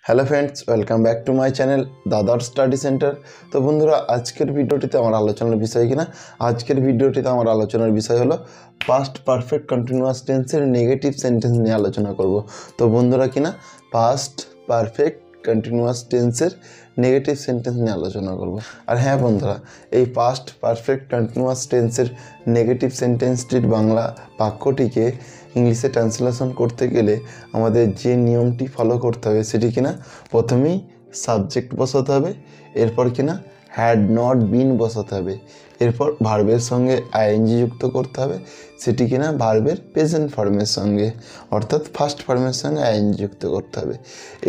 Hello friends, welcome back to my channel দাদার study centre. তো বন্ধুরা, আজকের ভিডিওটিতে আমার আলোচনার বিষয় আমার আলোচনার বিষয় হলো পাস্ট পারফেক্ট কন্টিনিউয়াস টেন্সের নেগেটিভ সেন্টেন্স নিয়ে আলোচনা করব। তো বন্ধুরা পাস্ট পারফেক্ট কন্টিনিউয়াস টেন্সের নেগেটিভ সেন্টেন্স নিয়ে আলোচনা করব। আর হ্যাঁ বন্ধুরা, এই পাস্ট পারফেক্ট কন্টিনিউয়াস টেন্সের নেগেটিভ সেন্টেন্সটির বাংলা বাক্যটিকে ইংলিশে ট্রান্সলেশন করতে গেলে আমাদের যে নিয়মটি ফলো করতে হবে সেটি প্রথমেই সাবজেক্ট বসাতে হবে, এরপর হ্যাড নট বিন বসাতে হবে, এরপর ভার্বের সঙ্গে আইএনজি যুক্ত করতে হবে, সেটি ভার্বের প্রেজেন্ট ফর্মের সঙ্গে অর্থাৎ ফার্স্ট ফর্মের সঙ্গে আইএনজি যুক্ত করতে হবে,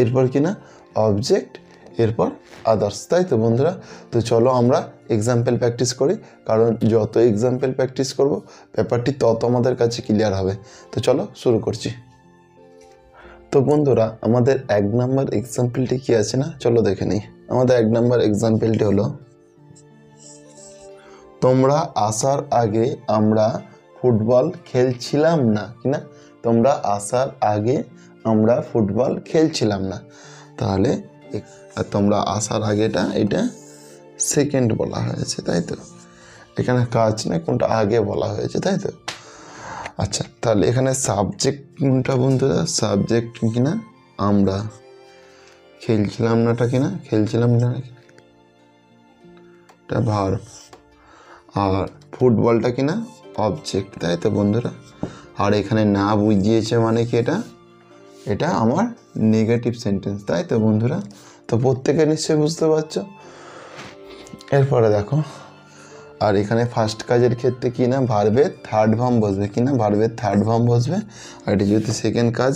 এরপর অবজেক্ট, এরপর আদার্স। তাই তো বন্ধুরা, তো চলো আমরা এক্সাম্পল প্র্যাকটিস করি, কারণ যত এক্সাম্পল প্র্যাকটিস করব ব্যাপারটি তত আমাদের কাছে ক্লিয়ার হবে। তো চলো শুরু করছি। তো বন্ধুরা, আমাদের 1 নম্বর এক্সাম্পলটি কি আছে না, চলো দেখে নিই। আমাদের 1 নম্বর এক্সাম্পলটি হলো, তোমরা আসার আগে আমরা ফুটবল খেলছিলাম না। তোমরা আসার আগে আমরা ফুটবল খেলছিলাম না। তাহলে তোমরা আসার আগেটা এটা সেকেন্ড বলা হয়েছে, তাই তো? এখানে কাজ না, কোনটা আগে বলা হয়েছে, তাই তো? আচ্ছা, তাহলে এখানে সাবজেক্ট কোনটা বন্ধুরা? সাবজেক্ট আমরা, খেলছিলাম নাটা খেলছিলাম না এটা ভার্ব, আর ফুটবলটা অবজেক্ট, তাই তো বন্ধুরা? আর এখানে না বুঝিয়েছে মানে কি, এটা আমার নেগেটিভ সেন্টেন্স, তাই তো বন্ধুরা? তো প্রত্যেকে নিশ্চয়ই বুঝতে পারছো। এরপরে দেখো, আর এখানে ফার্স্ট কাজের ক্ষেত্রে ভার্বের থার্ড ফর্ম বসবে, ভার্বের থার্ড ফর্ম বসবে। আর এটি যেহেতু সেকেন্ড কাজ,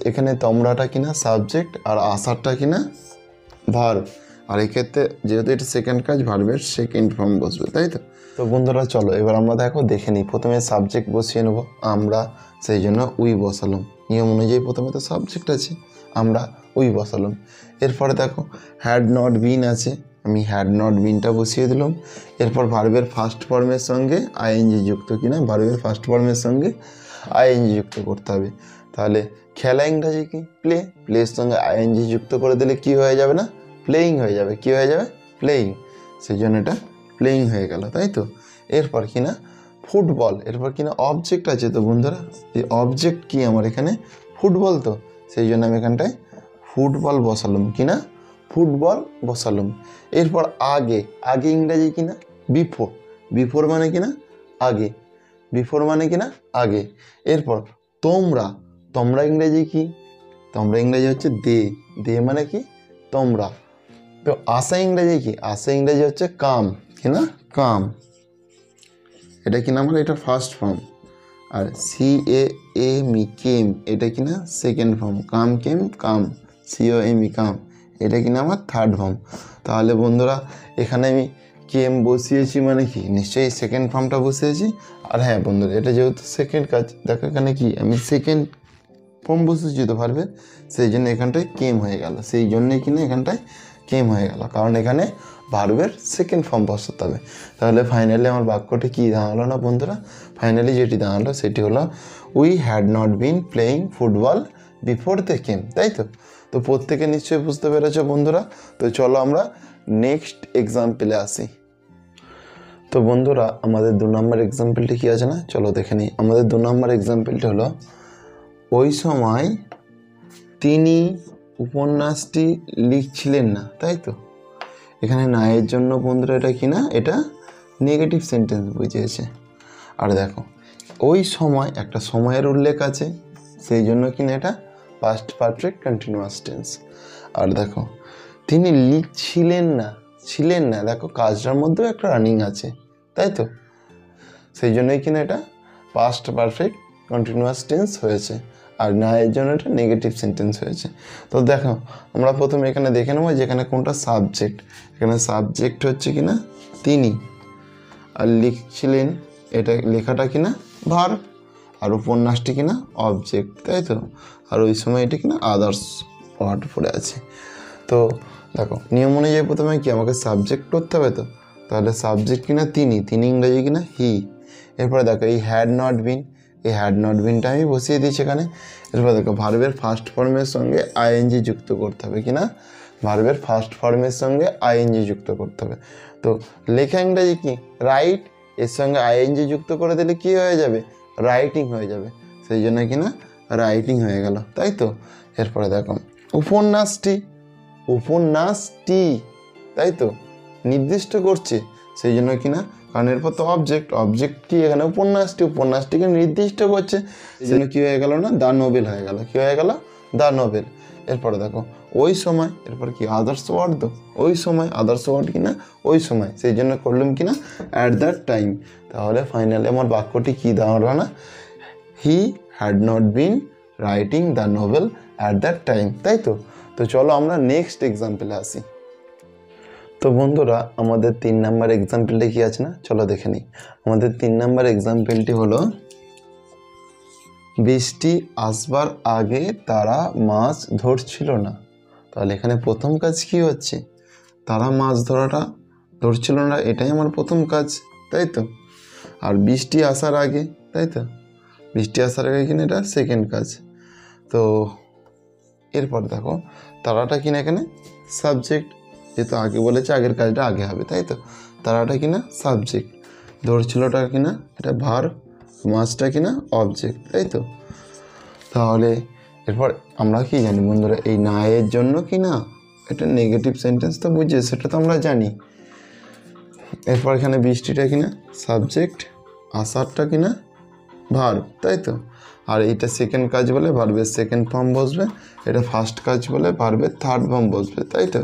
এখানে তোমরাটা সাবজেক্ট আর আসারটা ভার্ব। আর এক্ষেত্রে যেহেতু এটা সেকেন্ড কাজ, ভার্বের সেকেন্ড ফর্ম বসবে, তাই তো? তো বন্ধুরা চলো এবার আমরা দেখে নিই। প্রথমে সাবজেক্ট বসিয়ে নেবো আমরা, সেই জন্য উই বসালাম। নিয়ম অনুযায়ী প্রথমে তো সাবজেক্ট আছে, আমরা উই বসালাম। এরপরে দেখো হ্যাড নট বিন আছে, আমি হ্যাড নট বিনটা বসিয়ে দিলাম। এরপর ভার্বের ফার্স্ট ফর্মের সঙ্গে আইএনজি যুক্ত, ভার্বের ফার্স্ট ফর্মের সঙ্গে আইএনজি যুক্ত করতে হবে। তাহলে খেলা ইংরাজি কি? প্লে। প্লের সঙ্গে আইএনজি যুক্ত করে দিলে কি হয়ে যাবে না? প্লেয়িং হয়ে যাবে। কি হয়ে যাবে? প্লেয়িং। সেই জন্য এটা প্লেয়িং হয়ে গেল, তাই তো? এরপর ফুটবল, এরপর অবজেক্ট আছে। তো বন্ধুরা, এই অবজেক্ট কি আমার এখানে? ফুটবল। তো সেই জন্য আমি এখানটায় ফুটবল বসালাম, ফুটবল বসালাম। এরপর আগে, আগে ইংরাজি বিফোর। বিফোর মানে আগে। বিফোর মানে আগে। এরপর তোমরা, তোমরা ইংরেজি কি? তোমরা ইংরেজি হচ্ছে দে। দে মানে কি? তোমরা। তো আসা ইংরেজি কি? আসা ইংরেজি হচ্ছে কাম, কাম। এটা আমার এটা ফার্স্ট ফর্ম। আর CAME কেম, এটা সেকেন্ড ফর্ম। কাম কেম কাম, COME কাম, এটা আমার থার্ড ফর্ম। তাহলে বন্ধুরা, এখানে আমি কেম বসিয়েছি মানে কি? নিশ্চয়ই সেকেন্ড ফর্মটা বসিয়েছি। আর হ্যাঁ বন্ধুরা, এটা যেহেতু সেকেন্ড কাজ, দেখো এখানে আমি সেকেন্ড ফর্ম বসেছি তো ভার্বে, সেই জন্য এখানটায় কেম হয়ে গেল। সেই জন্যই এখানটায় কেম হয়ে গেল, কারণ এখানে ভার্বের সেকেন্ড ফর্ম বসাতে হবে। তাহলে ফাইনালি আমার বাক্যটি কী দাঁড়ালো না বন্ধুরা? ফাইনালি যেটি দাঁড়ালো সেটি হলো, we had not been playing football before they came, তাই তো? তো প্রত্যেকে নিশ্চয়ই বুঝতে পেরেছো বন্ধুরা। তো চলো আমরা নেক্সট এক্সাম্পলে আসি। তো বন্ধুরা, আমাদের 2 নম্বর এক্সাম্পলটি কী আছে না, চলো দেখে নিই। আমাদের 2 নম্বর এক্সাম্পলটি হলো, ওই সময় তিনি উপন্যাসটি লিখছিলেন না, তাই তো? এখানে না এর জন্য বন্ধুরা এটা এটা নেগেটিভ সেন্টেন্স বুঝিয়েছে। আর দেখো, ওই সময় একটা সময়ের উল্লেখ আছে, সেই জন্য এটা পাস্ট পারফেক্ট কন্টিনিউয়াস টেন্স। আর দেখো, তিনি লিখছিলেন না, ছিলেন না, দেখো কাজটার মধ্যেও একটা রানিং আছে, তাই তো? সেই জন্যই এটা পাস্ট পারফেক্ট কন্টিনিউয়াস টেন্স হয়েছে। আর না এর জন্য এটা নেগেটিভ সেন্টেন্স হয়েছে। তো দেখো, আমরা প্রথমে এখানে দেখে নেবো যে এখানে কোনটা সাবজেক্ট। এখানে সাবজেক্ট হচ্ছে তিনি, আর লিখছিলেন এটা লেখাটা ভার্ব, আর উপন্যাসটি অবজেক্ট, তাই তো? আর ওই সময় এটা আদার্স ওয়ার্ড পড়ে আছে। তো দেখো, নিয়ম অনুযায়ী প্রথমে আমাকে সাবজেক্ট করতে হবে। তো তাহলে সাবজেক্ট তিনি, তিনি ইংরেজি হি। এরপরে দেখো, এই হ্যাড নট বিন, এই হ্যাড নট বিনটা আমি বসিয়ে দিয়েছি এখানে। এরপর দেখো ভার্বের ফার্স্ট ফর্মের সঙ্গে আইএনজি যুক্ত করতে হবে কি না, ভার্বের ফার্স্ট ফর্মের সঙ্গে আইএনজি যুক্ত করতে হবে। তো লেখা ইংরাজি কি রাইট, এর সঙ্গে আইএনজি যুক্ত করে দিলে কি হয়ে যাবে, রাইটিং হয়ে যাবে, সেই জন্য কি না রাইটিং হয়ে গেল, তাই তো। এরপরে দেখো উপন্যাসটি, উপন্যাসটি, তাই তো নির্দিষ্ট করছে, সেই জন্য কি না, কারণ এরপর তো অবজেক্ট, অবজেক্ট কি এখানে উপন্যাসটি, উপন্যাসটিকে নির্দিষ্ট করছে, সেই জন্য কী হয়ে গেল না, দ্য নোবেল হয়ে গেল, কী হয়ে গেল, দ্য নোবেল। এরপরে দেখো ওই সময়, এরপর কি আদার্স ওয়ার্ড, তো ওই সময় আদার্স ওয়ার্ড কিনা ওই সময়, সেই জন্য করলাম কিনা অ্যাট দ্যাট টাইম। তাহলে ফাইনালি আমার বাক্যটি কী দাঁড়ালো না, he had not been writing the Nobel at that time, তাই তো। তো চলো আমরা নেক্সট এক্সাম্পলে আসি। তো বন্ধুরা আমাদের 3 নাম্বার এক্সাম্পলটা কি আছে না, চলো দেখে নিই। আমাদের 3 নাম্বার এক্সাম্পলটি হলো বৃষ্টি আসবার আগে তারা মাছ ধরছিল না। তাহলে এখানে প্রথম কাজ কি হচ্ছে, তারা মাছ ধরছিল না, এটাই আমার প্রথম কাজ, তাই তো। আর বৃষ্টি আসার আগে, তাই তো, বৃষ্টি আসার আগে কিনা এটা সেকেন্ড কাজ। তো এরপর দেখো তারাটা কিনা এখানে সাবজেক্ট, যেহেতু আগে বলেছে আগের কাজটা আগে হবে, তাই তো। তারাটা কিনা সাবজেক্ট, ধরছিলটা কিনা এটা ভার্ব, মাছটা কিনা অবজেক্ট, তাই তো। তাহলে এরপর আমরা কি জানি বন্ধুরা, এই না এর জন্য কিনা এটা নেগেটিভ সেন্টেন্স তো বুঝছে, সেটা তো আমরা জানি। এরপর এখানে বৃষ্টিটা কিনা সাবজেক্ট, আসারটা কিনা ভার্ব, তাই তো। আর এইটা সেকেন্ড কাজ বলে ভার্বের সেকেন্ড ফর্ম বসবে, এটা ফার্স্ট কাজ বলে ভার্বের থার্ড ফর্ম বসবে, তাই তো।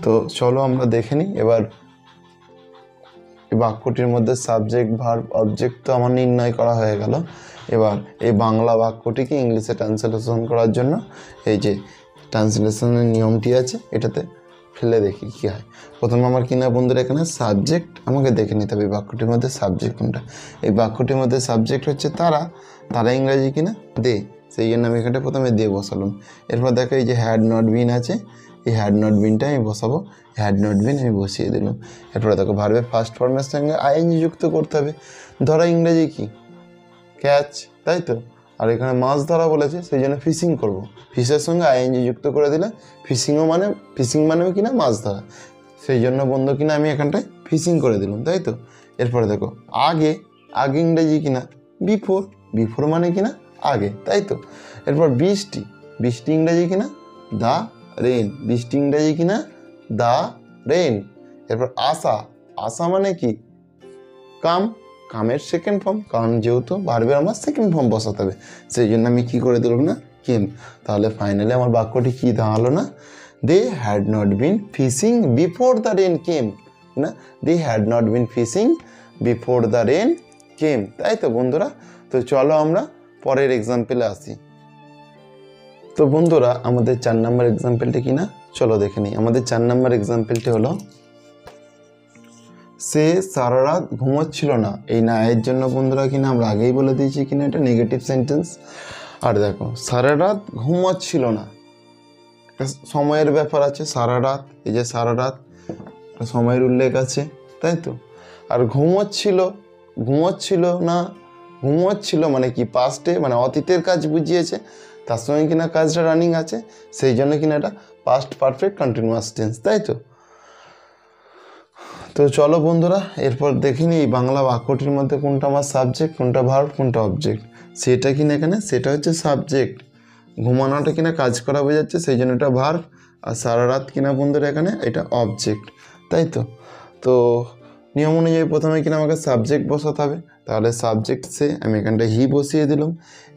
তো চলো আমরা দেখে নিই এবার এই বাক্যটির মধ্যে সাবজেক্ট ভার্ব অবজেক্ট তো আমার নির্ণয় করা হয়ে গেল। এবার এই বাংলা বাক্যটিকে ইংলিশে ট্রান্সলেশন করার জন্য এই যে ট্রান্সলেশনের নিয়মটি আছে, এটাতে ফেলে দেখি কী হয়। প্রথমে আমার কিনা বন্ধুরা এখানে সাবজেক্ট আমাকে দেখে নিতে হবে এই বাক্যটির মধ্যে সাবজেক্ট কোনটা। এই বাক্যটির মধ্যে সাবজেক্ট হচ্ছে তারা, তারা ইংরাজি কিনা দে, সেই জন্য আমি এখানে প্রথমে দে বসালাম। এরপর দেখো এই যে হ্যাড নট বিন আছে, এই হ্যাড নট বিনটা আমি বসাবো, হ্যাড নট বিন আমি বসিয়ে দিলাম। এরপরে দেখো ভার্বের ফার্স্ট ফর্মের সঙ্গে আইএনজি যুক্ত করতে হবে। ধরা ইংরেজি কি ক্যাচ, তাই তো। আর এখানে মাছ ধরা বলেছে, সেই জন্য ফিশিং করবো, ফিশের সঙ্গে আইএনজি যুক্ত করে দিলে ফিশিংও মানে ফিশিং মানেও কিনা মাছ ধরা, সেই জন্য বন্ধু কিনা আমি এখানটায় ফিশিং করে দিলাম, তাই তো। এরপরে দেখো আগে, আগে ইংরেজি কিনা বিফোর, বিফোর মানে কিনা আগে, তাই তো। এরপর বৃষ্টি, বৃষ্টি ইংরেজি কিনা দ্য রেন, বৃষ্টি ইংরেজি কিনা দ্য রেন। এরপর আশা, আশা মানে কি কাম, কামের সেকেন্ড ফর্ম, কারণ যেহেতু ভার্বের আমার সেকেন্ড ফর্ম বসাতে হবে, সেই জন্য আমি কী করে দিলাম না কেম। তাহলে ফাইনালি আমার বাক্যটি কী দাঁড়ালো না, they had not been fishing before the rain came, না they had not been fishing before the rain came, তাই তো বন্ধুরা। তো চলো আমরা পরের এক্সাম্পলে আসি। তো বন্ধুরা আমাদের 4 নম্বর এক্সাম্পলটি কিনা চলো দেখে নিই। আমাদের 4 নম্বর এক্সাম্পলটি হলো সে সারা রাত ঘুমোচ্ছিল না। এই না এর জন্য বন্ধুরা কিনা আমরা আগেই বলে দিয়েছি কিনা এটা নেগেটিভ সেন্টেন্স। আর দেখো সারা রাত ঘুমোচ্ছিল না, সময়ের ব্যাপার আছে, সারা রাত, এই যে সারা রাত সময়ের উল্লেখ আছে, তাই তো। আর ঘুমোচ্ছিল, ঘুমোচ্ছিল না, ঘুমোচ্ছিল মানে কি পাস্টে, মানে অতীতের কাজ বুঝিয়েছে, তার সঙ্গে কিনা কাজটা রানিং আছে, সেই জন্য কিনা এটা পাস্ট পারফেক্ট কন্টিনিউয়াস টেন্স, তাই তো। তো চলো বন্ধুরা এরপর দেখিনি এই বাংলা বাক্যটির মধ্যে কোনটা আমার সাবজেক্ট, কোনটা ভার্ব, কোনটা অবজেক্ট। সেটা কিনা এখানে সেটা হচ্ছে সাবজেক্ট, ঘুমানোটা কিনা কাজ করা বোঝাচ্ছে, সেই জন্য এটা ভার্ব। আর সারা রাত কিনা বন্ধুরা এখানে এটা অবজেক্ট, তাই তো। তো নিয়ম অনুযায়ী প্রথমে কিনা আমাকে সাবজেক্ট বসাতে হবে, তাহলে সাবজেক্ট সে আমি এখানটা হি বসিয়ে দিলাম।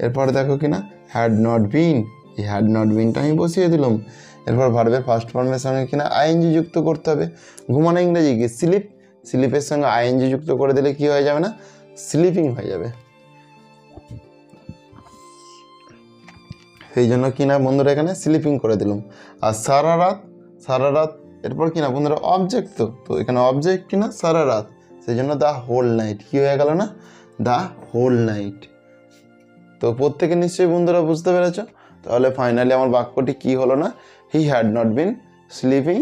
এরপর দেখো কিনা হ্যাড নট বিন, এই হ্যাড নট বিনটা আমি বসিয়ে দিলাম। এরপর ভার্বের ফার্স্ট ফর্মের সঙ্গে কিনা আইএনজি যুক্ত করতে হবে। ঘুমানো ইংরেজি কি স্লিপ, স্লিপের সঙ্গে আইএনজি যুক্ত করে দিলে কি হয়ে যাবে না স্লিপিং হয়ে যাবে, সেই জন্য কিনা বন্ধুরা এখানে স্লিপিং করে দিলাম। আর সারা রাত, সারা রাত এরপর কিনা বন্ধুরা অবজেক্ট, তো এখানে অবজেক্ট কিনা সারা রাত, সেই জন্য দ্য হোল নাইট কি হয়ে গেল না দ্য হোল নাইট। তো প্রত্যেকে নিশ্চয়ই বন্ধুরা বুঝতে পেরেছ। তাহলে ফাইনালি আমার বাক্যটি কি হলো না, he had not been sleeping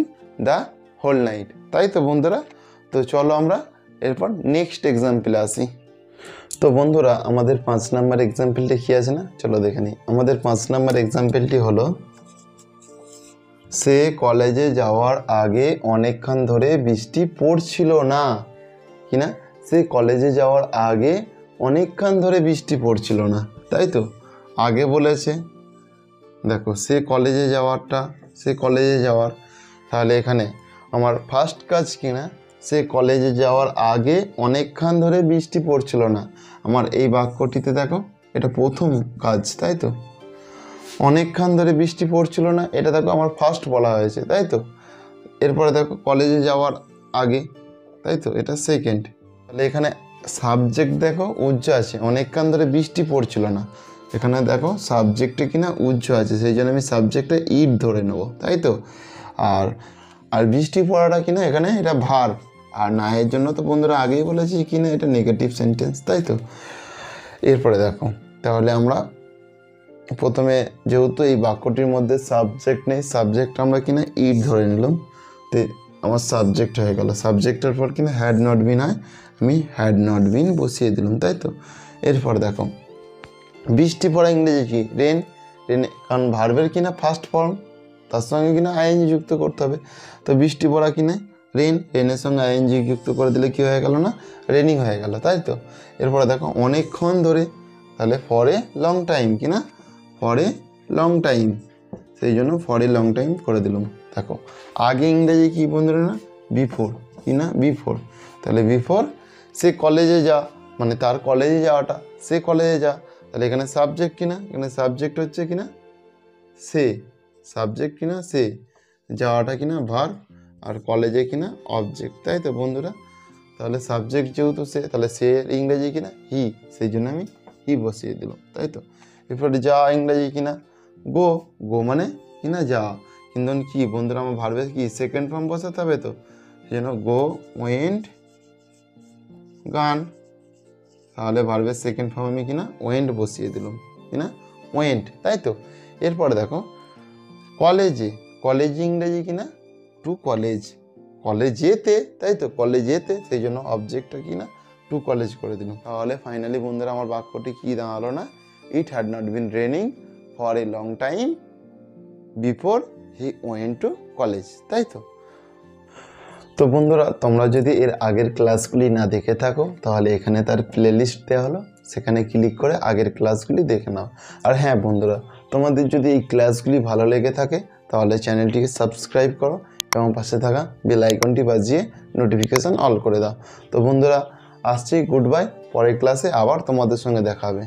the whole night, তাই তো বন্ধুরা। তো চলো আমরা এরপর নেক্সট এক্সাম্পলে আসি। তো বন্ধুরা আমাদের 5 নম্বর এক্সাম্পলটি কি আছে না, চলো দেখে নিই। আমাদের 5 নম্বর এক্সাম্পলটি হলো, সে কলেজে যাওয়ার আগে অনেকক্ষণ ধরে বৃষ্টি পড়ছিল না। কি না, সে কলেজে যাওয়ার আগে অনেকক্ষণ ধরে বৃষ্টি পড়ছিল না, তাই তো আগে বলেছে। দেখো সে কলেজে যাওয়ার, তাহলে এখানে আমার ফার্স্ট কাজ কি না, সে কলেজে যাওয়ার আগে অনেকক্ষণ ধরে বৃষ্টি পড়ছিল না। আমার এই বাক্যটিতে দেখো এটা প্রথম কাজ, তাই তো অনেকক্ষণ ধরে বৃষ্টি পড়ছিল না, এটা দেখো আমার ফার্স্ট বলা হয়েছে, তাই তো। এরপরে দেখো কলেজে যাওয়ার আগে, তাই তো এটা সেকেন্ড। তাহলে এখানে সাবজেক্ট দেখো উজ্জ আছে, অনেকক্ষণ ধরে বৃষ্টি পড়ছিল না, এখানে দেখো সাবজেক্টে কিনা উজ্জ আছে, সেই জন্য আমি সাবজেক্টে ইট ধরে নেবো, তাই তো। আর বৃষ্টি পড়াটা কিনা এখানে এটা ভার্ব, আর না এর জন্য তো বন্ধুরা আগেই বলেছি কিনা এটা নেগেটিভ সেন্টেন্স, তাই তো। এরপরে দেখো তাহলে আমরা প্রথমে যেহেতু এই বাক্যটির মধ্যে সাবজেক্ট নেই, সাবজেক্ট আমরা কিনা ইট ধরে নিলাম, তো আমার সাবজেক্ট হয়ে গেল। সাবজেক্টের পর কিনা হ্যাড নট বিন হয়, আমি হ্যাড নট বিন বসিয়ে দিলাম, তাই তো। এরপর দেখো বৃষ্টি পড়া ইংরেজি কি, রেন। কারণ ভার্বের কিনা ফার্স্ট ফর্ম, তার সঙ্গে কিনা আইএনজি যুক্ত করতে হবে। তো বৃষ্টি পড়া কিনা রেনের সঙ্গে আইএনজি যুক্ত করে দিলে কি হয়ে গেল না, রেনিং হয়ে গেল, তাই তো। এরপরে দেখো অনেকক্ষণ ধরে, তাহলে ফর এ লং টাইম কিনা, ফর এ লং টাইম, সেই জন্য ফর এ লং টাইম করে দিলাম। দেখো আগে ইংরেজি কি বন্ধুরা না, বিফোর কিনা, বিফোর। তাহলে বিফোর সে কলেজে যা, মানে তার কলেজে যাওয়াটা, সে কলেজে যা, তাহলে এখানে সাবজেক্ট কিনা, এখানে সাবজেক্ট হচ্ছে কিনা সে, সাবজেক্ট কিনা সে, যাওয়াটা কিনা ভার্ব, আর কলেজে কিনা অবজেক্ট, তাই তো বন্ধুরা। তাহলে সাবজেক্ট যেহেতু সে, তাহলে সে ইংরেজি কিনা হি, সেই জন্য আমি হি বসিয়ে দিলাম, তাই তো। এরপরে যা ইংরেজি কিনা গো, গো মানে কিনা যা, কিন্তু কি বন্ধুরা আমার ভার্বের কি সেকেন্ড ফর্ম বসাতে হবে, তো সেই জন্য গো ওয়েন্ট গান, তাহলে ভার্বের সেকেন্ড ফর্ম আমি কিনা ওয়েন্ট বসিয়ে দিলাম, কিনা ওয়েন্ট, তাই তো। এরপরে দেখো কলেজে, কলেজ ইংরেজি কিনা টু কলেজ, কলেজেতে, তাই তো কলেজেতে, সেই জন্য অবজেক্টটা কিনা টু কলেজ করে দিলাম। তাহলে ফাইনালি বন্ধুরা আমার বাক্যটি কি দাঁড়ালো না, it had not been raining for a long time before he went to college, তাই তো। তো বন্ধুরা তোমরা যদি এর আগের ক্লাসগুলি না দেখে থাকো, তাহলে এখানে তার প্লেলিস্ট দেওয়া হলো, সেখানে ক্লিক করে আগের ক্লাসগুলি দেখে নাও। আর হ্যাঁ বন্ধুরা, তোমাদের যদি এই ক্লাসগুলি ভালো লেগে থাকে তাহলে চ্যানেলটিকে সাবস্ক্রাইব করো এবং পাশে থাকা বেল আইকনটি বাজিয়ে নোটিফিকেশান অল করে দাও। তো বন্ধুরা আসছি, গুড বাই, পরের ক্লাসে আবার তোমাদের সঙ্গে দেখা হবে।